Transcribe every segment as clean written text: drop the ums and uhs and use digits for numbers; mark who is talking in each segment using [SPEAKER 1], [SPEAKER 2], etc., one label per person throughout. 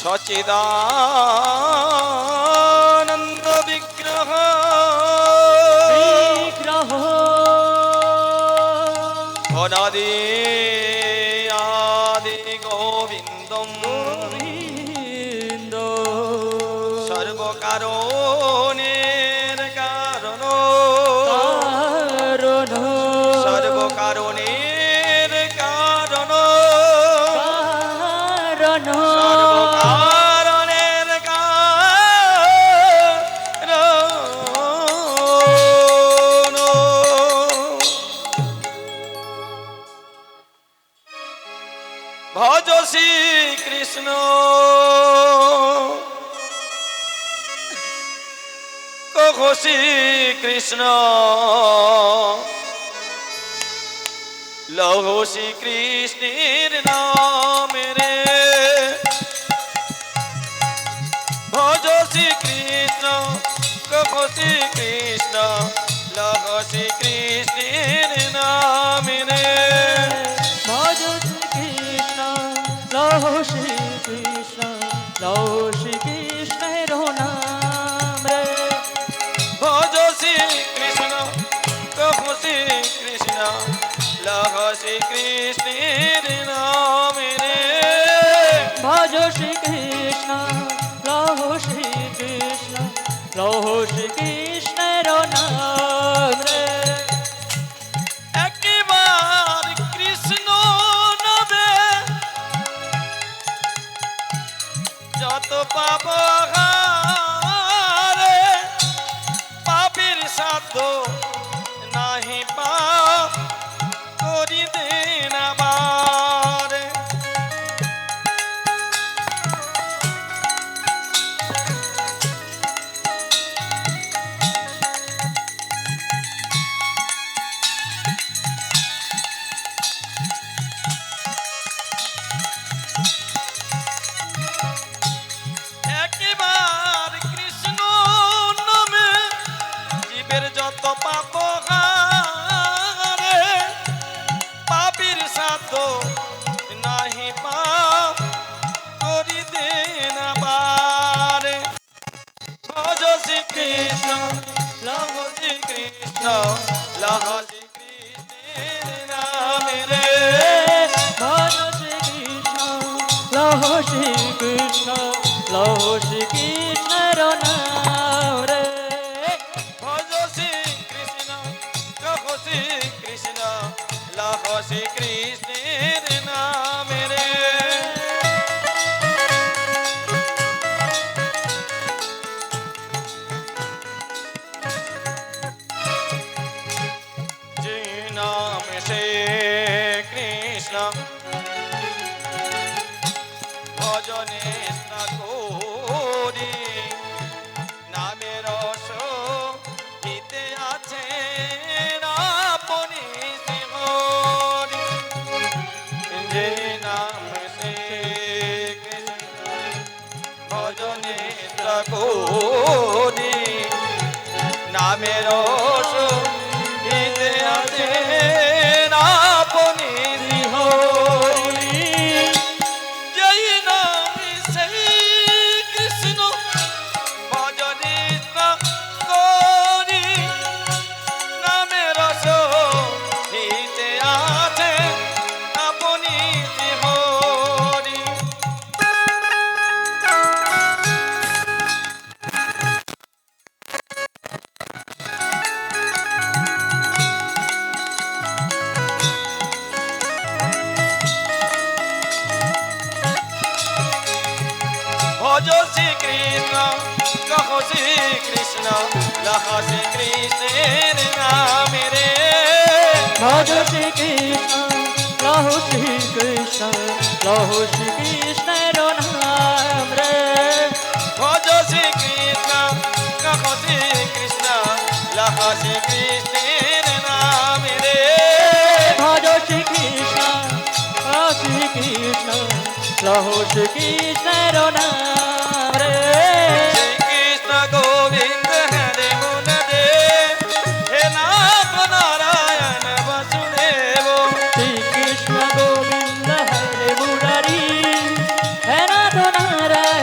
[SPEAKER 1] সচিদানন্দ বিগ্রহ অনাদি আদি গোবিন্দম সর্বকারণের কারণ সর্বকারণের কারণ সর্বকারণের কারণ ভজ শ্রী কৃষ্ণ কহ শ্রী কৃষ্ণ লহ শ্রী কৃষ্ণের নাম রে ভজ শ্রী কৃষ্ণ কহ শ্রী কৃষ্ণ লহ শ্রী কৃষ্ণের নাম রে
[SPEAKER 2] ভজ শ্রী কৃষ্ণ লহ শ্রী কৃষ্ণ লহ শ্রী কৃষ্ণের নাম রে
[SPEAKER 1] ভজ শ্রী কৃষ্ণ কহ শ্রী কৃষ্ণ লহ শ্রী কৃষ্ণের নাম রে
[SPEAKER 2] ভজ শ্রী কৃষ্ণ লহ শ্রী কৃষ্ণ লহ শ্রী কৃষ্ণের নাম রে
[SPEAKER 1] একবার কৃষ্ণ নামে যত পাপ হারে পাপের সাধ্য নাহি পাপ করিতে না পারে একবার কৃষ্ণ নামে জীবের যত পাপ হারে পাপের সাধ্য নাহি পাপ করিতে না পারে ভজ শ্রী কৃষ্ণ লহ শ্রী কৃষ্ণ লহ শ্রী কৃষ্ণের নাম রে
[SPEAKER 2] ভজ শ্রী কৃষ্ণ লহ শ্রী কৃষ্ণ লহ শ্রী কৃষ্ণের নাম রে
[SPEAKER 1] ভজ শ্রী কৃষ্ণ কহ শ্রী কৃষ্ণ লহ শ্রী কৃষ্ণের নাম রে যে নাম সে কৃষ্ণ ভজনে করি নামে রস হিতে আছে আপনি শ্রীহরি যে নাম সে কৃষ্ণ ভজনে করি নামে রস হিতে আছে আপনি শ্রীহরি যেই নাম সেই কৃষ্ণ ভজনে করি নামে রস হিতে আছে আপনি শ্রীহরি ভজ শ্রী কৃষ্ণ কহ শ্রী কৃষ্ণ লহ শ্রী কৃষ্ণের নাম রে
[SPEAKER 2] ভজ শ্রী কৃষ্ণ লহ শ্রী কৃষ্ণ লহ শ্রী কৃষ্ণের নাম রে
[SPEAKER 1] ভজ শ্রী কৃষ্ণ কহ শ্রী কৃষ্ণ লহ শ্রী কৃষ্ণের নাম রে
[SPEAKER 2] ভজ শ্রী কৃষ্ণ শ্রী কৃষ্ণ লহ শ্রী কৃষ্ণের নাম রে
[SPEAKER 1] শ্রী কৃষ্ণ গোবিন্দ হরে মুন দেব হে নাথ নারায়ণ বাসুদেব
[SPEAKER 2] শ্রী কৃষ্ণ গোবিন্দ হরে মুরারি হে নাথ নারায়ণ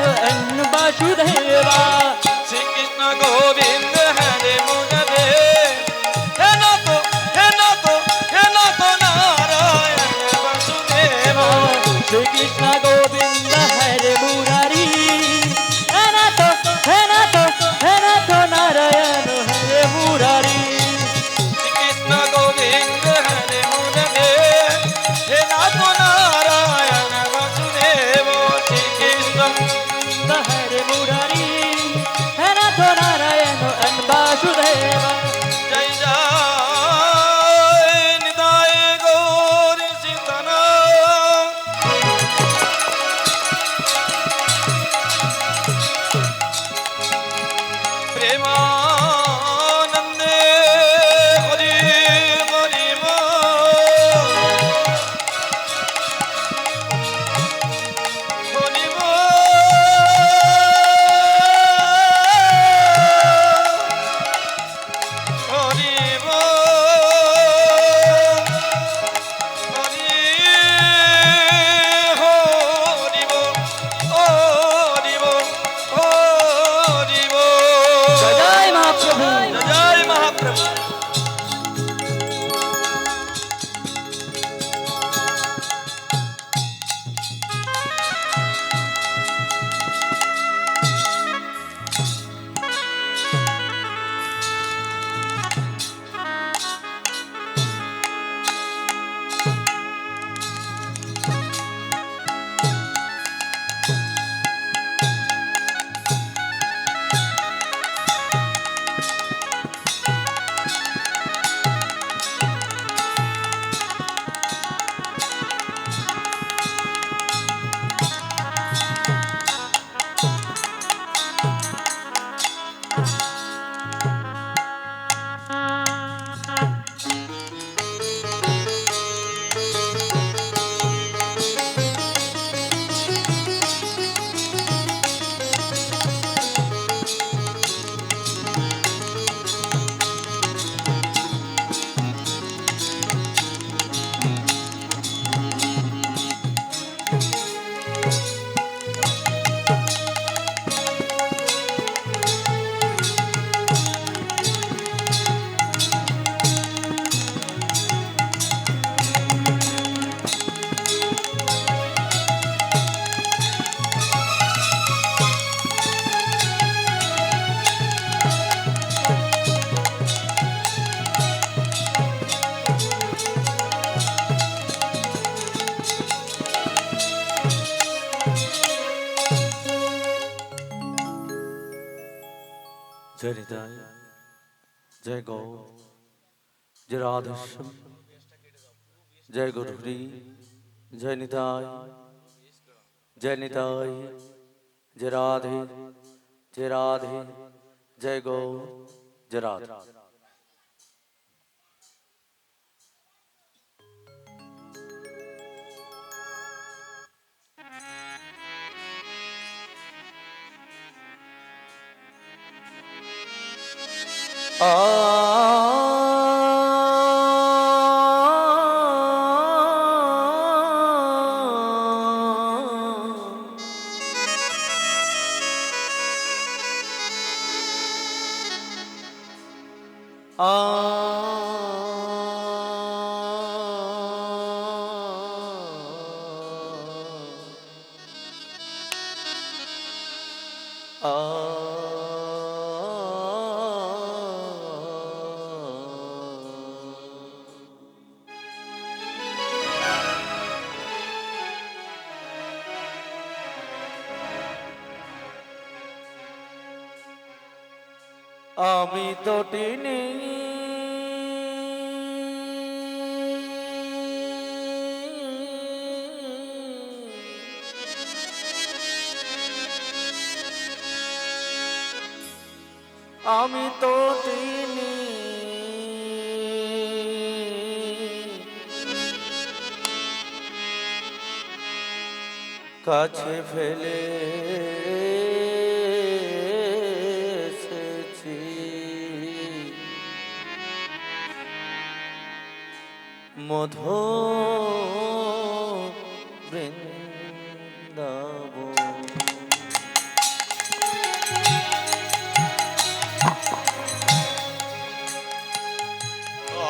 [SPEAKER 1] जय हृदय जय गौ जय राधेश्याम जय गुरुहरि जय निताय जय निताय जय राधे जय गौ जय राधे। আমি তো টিনি আমি তো টিনি কাছে ফেলে মধু বৃন্দাবন।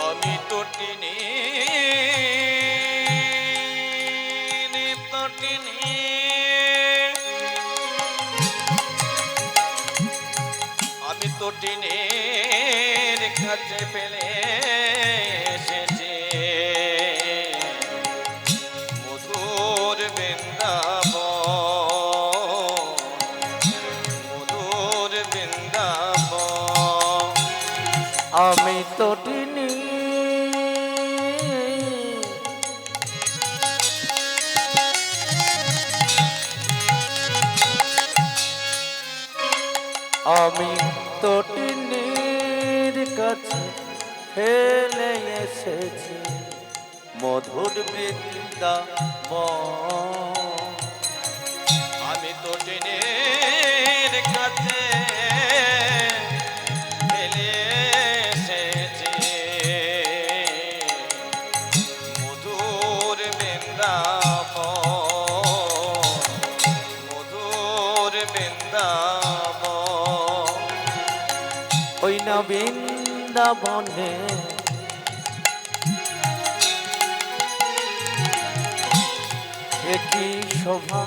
[SPEAKER 1] আমি তো টিনি আমি তো টিনের কাছে পেলে এসেছি মধুর বৃন্দাবন। আমি তো টিনি আমি তো টিনির কাছে ফেলে এসেছি মধুর বৃন্দাবন। আমি তো টিনির কাছে ফেলে এসেছি মধুর বৃন্দাবন। ওই না বৃন্দাবনে একই শোভা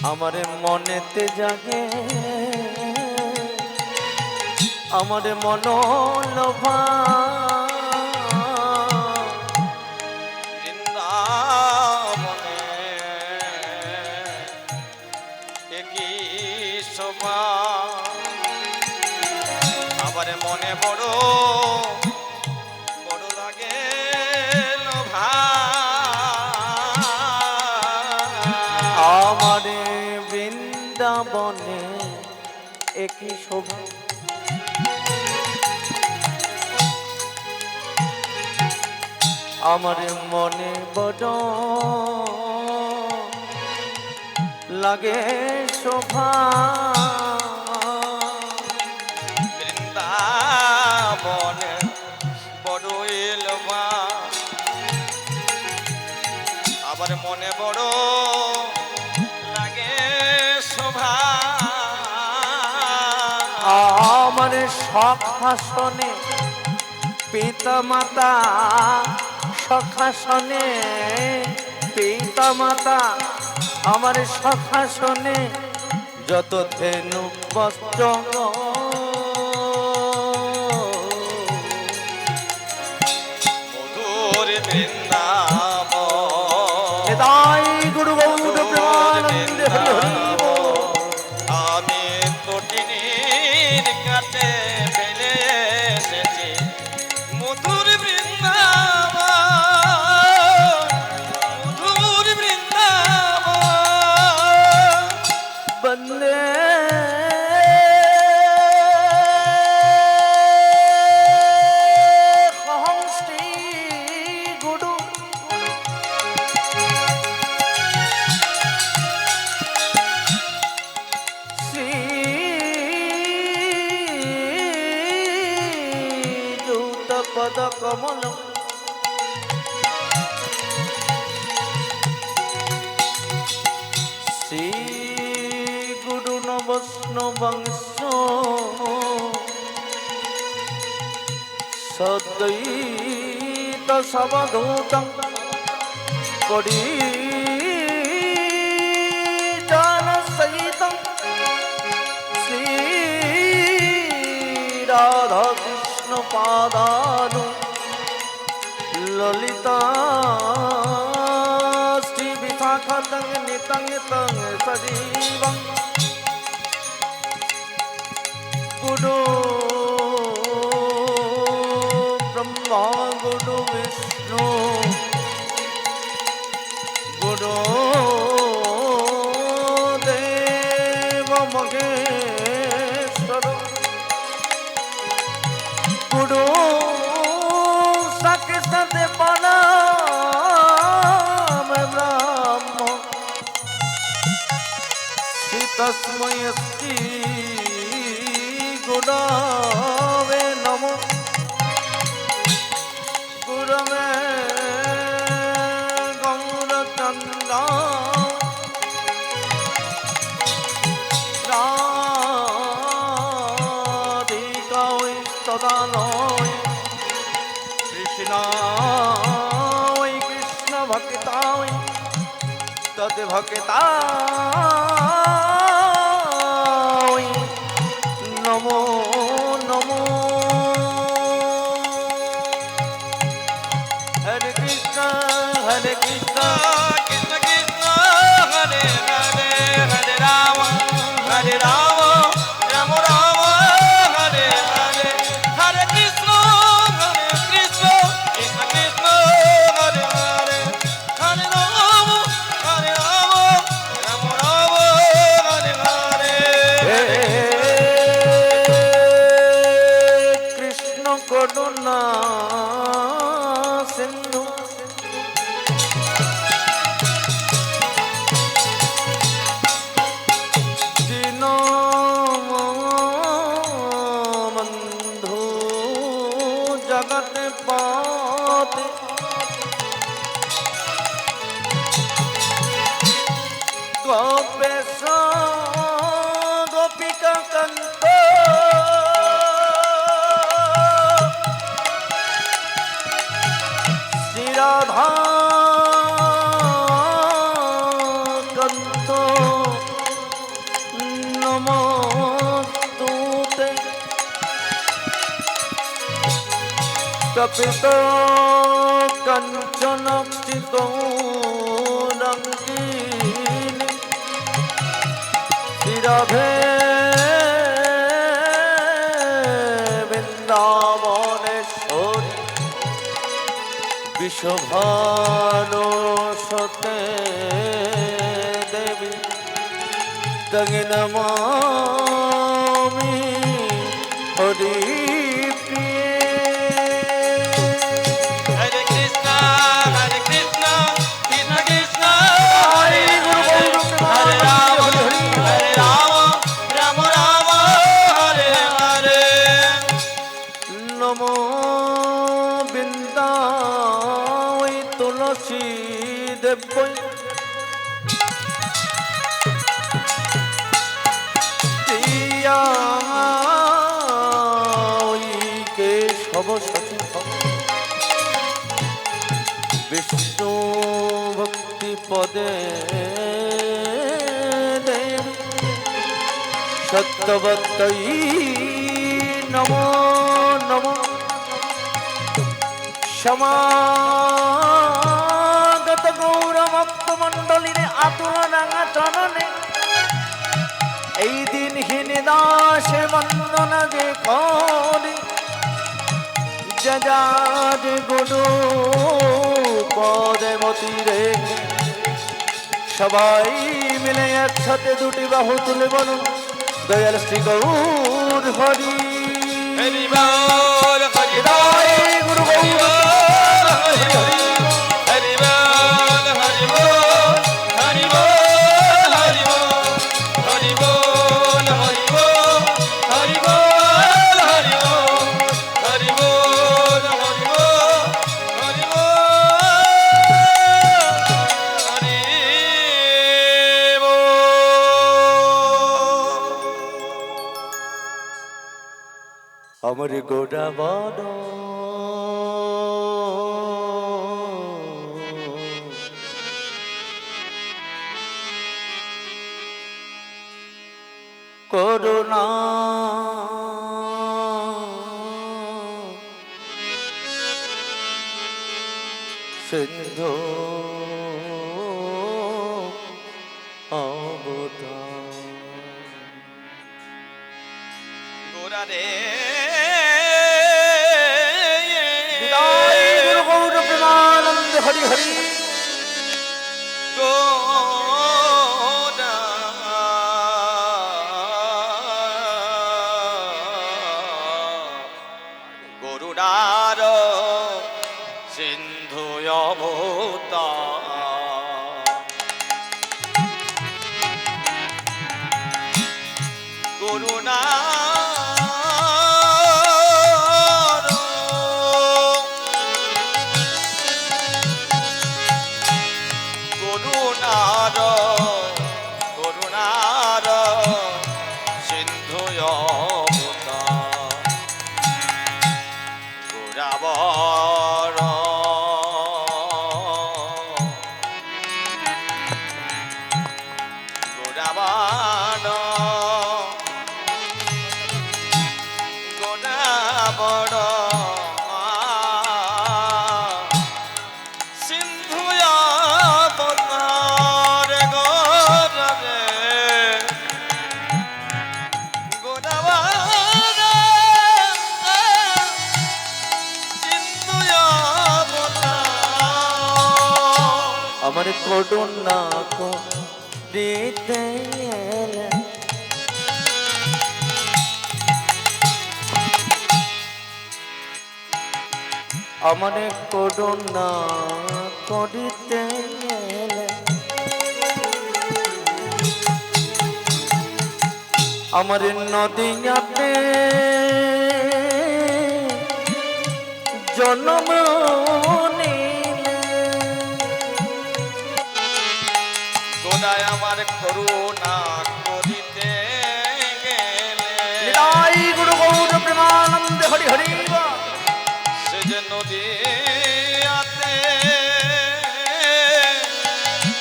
[SPEAKER 1] আমার মনেতে জাগে আমার মনোলোভা বৃন্দাবনে একই শোভা আমার মনে বড় লাগে লোভা আমার বৃন্দাবনে একই শোভা আমার মনে বড় লাগে শোভা বৃন্দাবনে বড়ই লোভা আবার মনে বড় লাগে শোভা আমার সখাসনে পিতা মাতা সখাসনে পিতা মাতা আমার সখাসনে যত ধেনু বস্ত্র মধুর বৃন্দাবন। গুরু গৌর প্রেমানন্দে হরি হরি। পদ কমল শ্রী গুরু বৈষ্ণবংশ সদ্বৈত সবধূতং পরিজন সহিতং শ্রী রাধা কৃষ্ণ পাদানু ললিতা শ্রী বিশাখাতং নিতং তং সজীবং গুরু ব্রহ্মা গুরু বিষ্ণু গুরু দেব মহেশ্বর গুরু সাক্ষাৎ পরম ব্রহ্ম শ্রী তস্मै শ্রী গুরবে নমঃ গুরবে গৌরচন্দ্র রাধিকায় তদালয় কৃষ্ণায় কৃষ্ণ ভক্তায় তদ ভক্তায় নমো নমো হরে কৃষ্ণ কৃষ্ণ কৃষ্ণ হরে হরে হরে রাম রাম রাম রাম হরে হরে হরে কৃষ্ণ কৃষ্ণ কৃষ্ণ হরে হরে হরে রাম রাম রাম হরে হরে কৃষ্ণ করুণা সিন্ধু দীনবন্ধু জগৎ পাতে গোপেশ গোপিকা কান্ত শ্রী রাধা কান্ত নমস্তুতে কপিত কাঞ্চন গৌরাঙ্গিনী শ্রী রাধে বৃন্দাবনেশ্বরী বিশ্বভানুসুতে দেবী তং নমামি হরিপ্রিয়ে হরে কৃষ্ণ কৃষ্ণ কৃষ্ণ হরে হরে রাম রাম রাম হরে হরে নমো বৃন্দাবৈ তুলসী দেবৈ কেশব সখী বিষ্ণু ভক্তি পদে দেবী সত্যবত্তৈ নমো নমো সমাগত গৌরভক্ত মণ্ডলীর আতুল রাঙা চরণে এই দিন হীন দাসে বন্দনা যে করি যাজ গুরু পদে মতি রেখে সবাই মিলে একসাথে দুটি বাহু তুলে বলুন দয়াল শ্রী গৌর হরি হরি বল হরি রায় গুরু গৌর হরি হরি হরি বল হরি বল হরি বল হরি বল হরি বল হরি বল হরি বল হরি বল হরি বল আমার গোড়া বড় করুণা সিন্ধু অবতার
[SPEAKER 3] গোরা রে
[SPEAKER 1] গুরু গৌর প্রেমানন্দ হরি হরি
[SPEAKER 3] গোরা গরুড়ার সিন্ধু অবতার করুণা করুণার করুণার সিন্ধু অবতার গোরাবর গোরাবর গোরাবর সিন্ধু অবতার গোরে গোরাবর সিন্ধু অবতার
[SPEAKER 1] আমার করুণা দিতে এলেন আমার করুণা করিতে এলেন আমার নদীয়াতে জন্ম
[SPEAKER 3] গোদায় আমার করুণা করিতে গেলে
[SPEAKER 1] নিতাই গুরু গৌর প্রেমানন্দ হরি হরি
[SPEAKER 3] সে যে নদীতে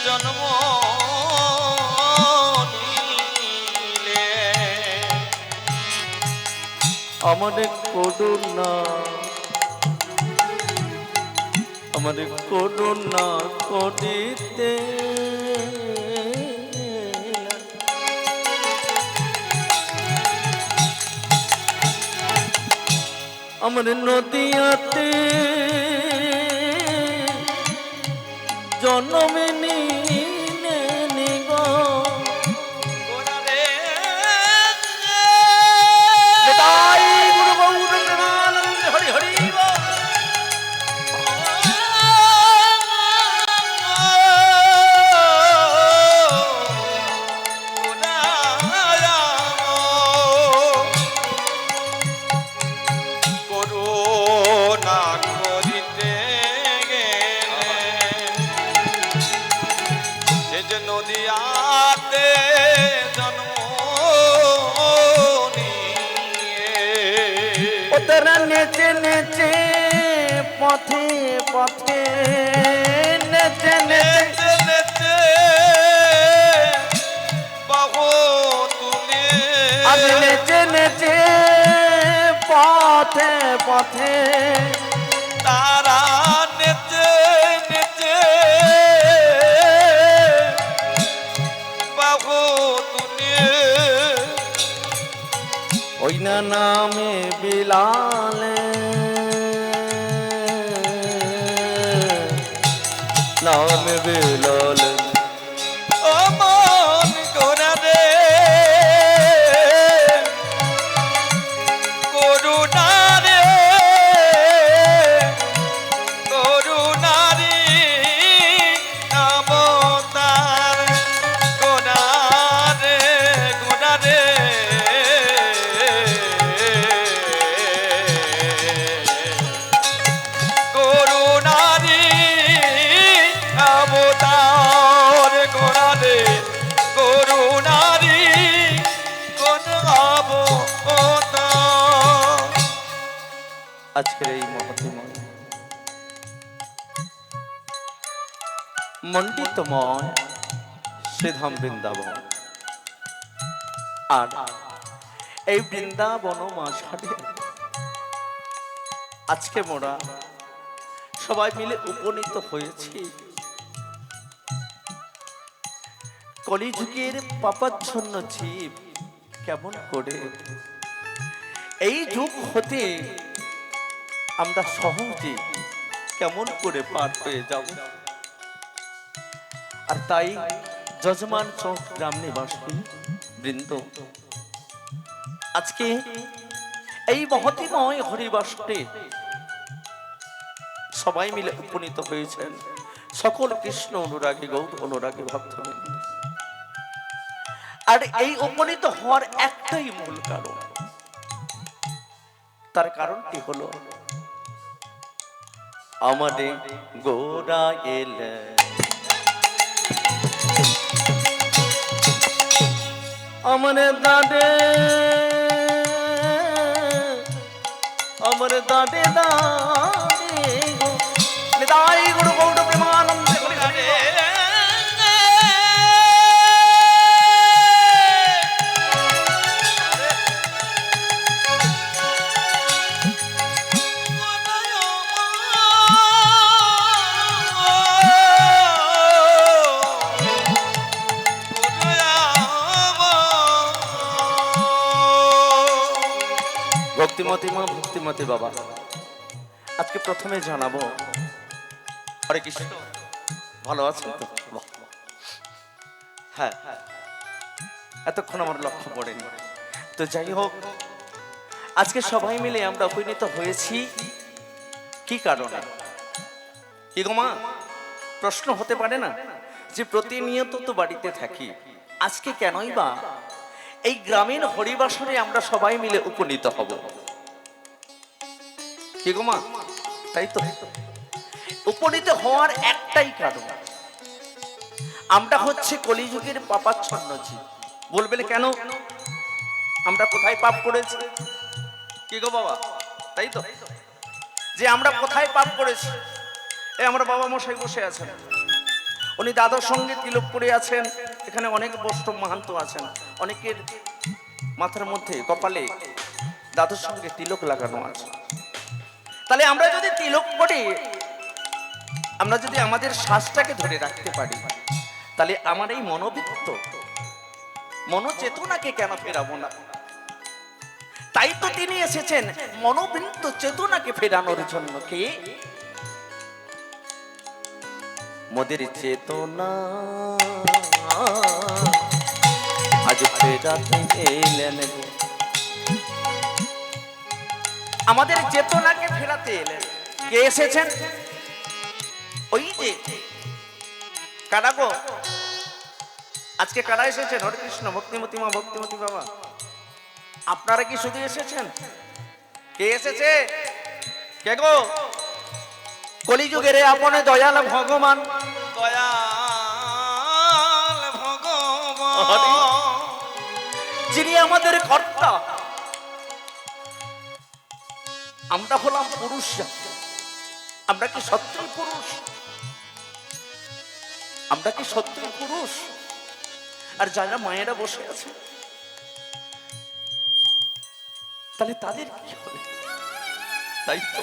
[SPEAKER 3] জন্ম নিলে
[SPEAKER 1] আমার করুণা আমার করুণা করিতে আমার নদিয়াতে জন্মে নিলে গো
[SPEAKER 3] গোরা রে
[SPEAKER 1] নিতাই গুরু গৌর প্রেমানন্দ হরি হরি
[SPEAKER 3] করুণা করিতে গেলে সে যে নদীয়াতে জন্ম নিয়ে
[SPEAKER 1] ও তারা নেচে নেচে পথে পথে নেচে নেচে
[SPEAKER 3] নেচে নেচে বাহু তুলে
[SPEAKER 1] আমি নেচে নেচে পথে পথে
[SPEAKER 3] তারা নেচে নেচে বাহু তুলে
[SPEAKER 1] ওই না নামে বিলালে নামে বিলালে
[SPEAKER 3] অমন গোরা রে করুণা রে করুণারি অবতার গোরা রে গোরা রে করুণারি অবতার
[SPEAKER 1] আজকের এই মহতিময় মণ্ডিতময় শ্রীধাম বৃন্দাবন। আর এই বৃন্দাবন মাঝারে আজকে মোরা সবাই মিলে উপনীত হয়েছি কলিযুগের পাপাচ্ছন্ন জীব কেমন করে এই যুগ হতে আমরা সহজে কেমন করে পার হয়ে যাব। আর তাই যজমান চক গ্রাম নিবাসী বৃন্দ আজকে এই মহতিময় হরিবাসরে সবাই মিলে উপনীত হয়েছেন সকল কৃষ্ণ অনুরাগী গৌর অনুরাগী ভক্তবৃন্দ। আর এই উপনীত হওয়ার একটাই মূল কারণ, তার কারণটি হলো আমাদের গোরা এলে আমার দাদে দাদে দাই গুরু গৌর প্রেমানন্দ ভক্তিমতী মা ভক্তিমতী বাবা। আজকে প্রথমে জানাবো হরে কৃষ্ণ, ভালো আছেন তো? হ্যাঁ, এতক্ষণ আমার লক্ষ্য পড়েনি। তো যাই হোক, আজকে সবাই মিলে আমরা উপনীত হয়েছি কি কারণে? কি গো মা, প্রশ্ন হতে পারে না যে প্রতিনিয়ত তো বাড়িতে থাকি, আজকে কেনই বা এই গ্রামীণ হরিবাসরে আমরা সবাই মিলে উপনীত হব? কি গো মা, তাই তো উপনীত হওয়ার একটাই কারণ, আমরা হচ্ছে কলিযুগের পাপাচ্ছন্ন জীব। বলবেন কেন? আমরা কোথায় পাপ করেছি? কি গো বাবা, তাই তো যে আমরা কোথায় পাপ করেছি? এই আমরা বাবা মশাই বসে আছেন, উনি দাদার সঙ্গে তিলক করে আছেন। এখানে অনেক বৈষ্ণব মাহান্ত আছেন, অনেকের মাথার মধ্যে কপালে দাদুর সঙ্গে তিলক লাগানো আছে। তাহলে আমরা যদি তিলক করি, আমরা যদি আমাদের শ্বাসটাকে ধরে রাখতে পারি, তাহলে আমার এই মনোবৃত্ত মনোচেতনাকে কেন ফেরাবো না? তাই তো তিনি এসেছেন মনোবৃত্ত চেতনাকে ফেরানোর জন্য। কে? মোদের চেতনা আজ ফেরাতে এলেন, আমাদের চেতনাকে ফেরাতে এলেন। কে এসেছেন? ওই যে কারা গো, আজকে কারা এসেছেন? হরে কৃষ্ণ, ভক্তিমতী মা ভক্তিমতী বাবা। আপনারা কি শুধু এসেছেন? কে এসেছে? কে গো? কলিযুগের আপনে দয়াল ভগবান,
[SPEAKER 3] দয়াল ভগবান,
[SPEAKER 1] যিনি আমাদের কর্তা। আমরা হলাম পুরুষ জাতি, আমরা কি সত্যই পুরুষ? আমরা কি সত্যই পুরুষ? আর যারা মায়েরা বসে আছে, তাহলে তাদের কি হবে? তাই তো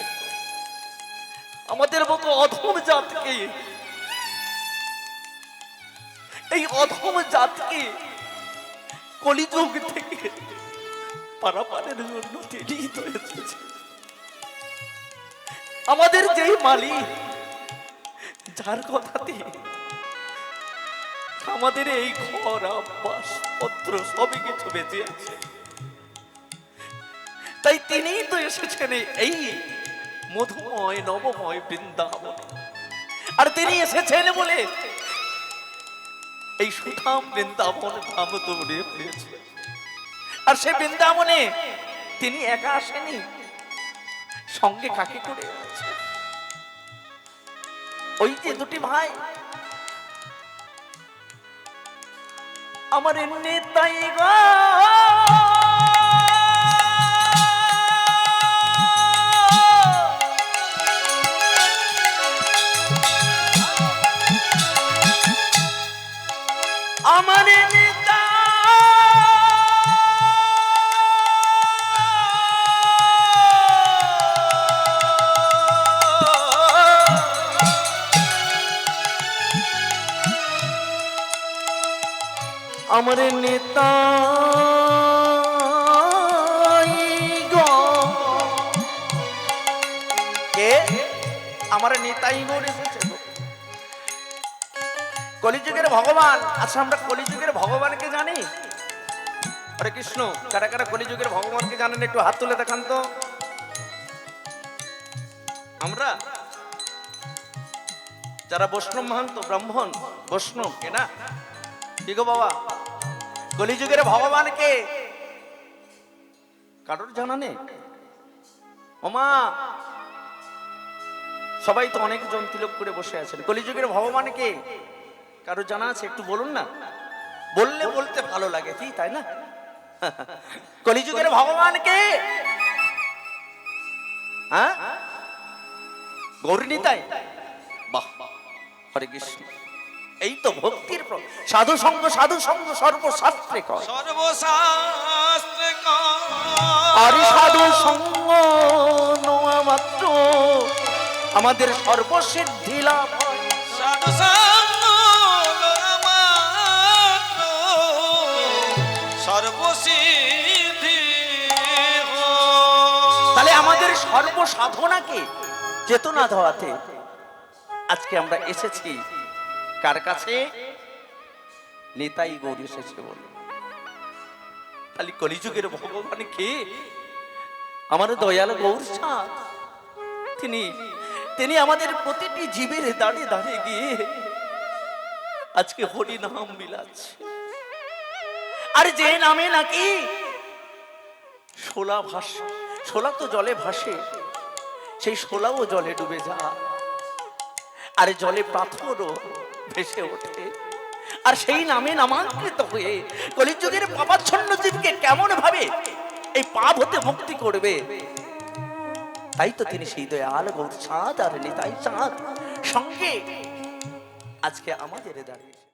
[SPEAKER 1] আমাদের মতো অধম জাতকে, এই অধম জাতকে কলিযুগ থেকে পারাপারের জন্য তিনি তো এসেছে। আমাদের যেই মালিক, যার কথাতে আমাদের এই ঘর আবাস পত্র সবই কিছু বেঁচে আছে, তাই তিনিই তো এসেছেন এই মধুময় নবময় বৃন্দাবন। আর তিনি এসেছেন বলে এই সুধাম বৃন্দাবন ধাম দৌড়ে পেয়েছে। আর সে বৃন্দাবনে তিনি একা আসেনি, সঙ্গে কাকে করে আছে? ওই যে দুটি ভাই, আমার নেতাই গো আমার নেতাই গো। কে? আমার নেতাই গো এসেছে গো। কলিযুগের ভগবান। আচ্ছা আমরা কলিযুগের ভগবানকে জানি? হরে কৃষ্ণ। কারা কারা কলিযুগের ভগবানকে জানেন একটু হাত তুলে দেখান তো। আমরা যারা বৈষ্ণব মহান্ত ব্রাহ্মণ বৈষ্ণব কে না কি গো বাবা, কলিযুগের ভগবানকে কারোর জানা নেই? ওমা সবাই তো অনেকজন তিলক করে বসে আছেন। কলিযুগের ভগবানকে কারোর জানা আছে? একটু বলুন না, বললে বলতে ভালো লাগে, ঠিক তাই না? কলিযুগের ভগবানকে হ্যাঁ গৌরীনিতাই। বাহ, হরে কৃষ্ণ। এই তো ভক্তির সাধু সঙ্গ সর্বশাস্ত্রে কয়।
[SPEAKER 3] সর্বশাস্ত্রে
[SPEAKER 1] আর সাধু সঙ্গ নোয়া মাত্র আমাদের সর্বসিদ্ধি লাভ হয়।
[SPEAKER 3] সাধু সঙ্গ মাত্র সর্বসিদ্ধি হয়।
[SPEAKER 1] তাহলে আমাদের সর্বসাধনাকে চেতনা ধরাতে আজকে আমরা এসেছি কার কাছে? নিতাই গৌর এসেছে বলে। তাহলে কলিযুগের ভগবান কে? আমার দয়াল গৌর চাঁদ। তিনি আমাদের প্রতিটি জীবের দাঁড়ে দাঁড়িয়ে গিয়ে আজকে হরি নাম বিলাচ্ছে। আর যে নামে নাকি শোলা ভাসে, শোলা তো জলে ভাসে, সেই শোলাও জলে ডুবে যায়, আর জলে পাথরও ভেসে ওঠে। আর সেই নামে নামাঙ্কিত হয়ে কলিযুগের পাপাচ্ছন্ন জীবকে কেমন ভাবে এই পাপ হতে মুক্তি করবে? তাই তো তিনি সেই দয়াল গৌর চাঁদ আর নিতাই চাঁদ সঙ্গে আজকে আমাদের দাঁড়িয়েছে।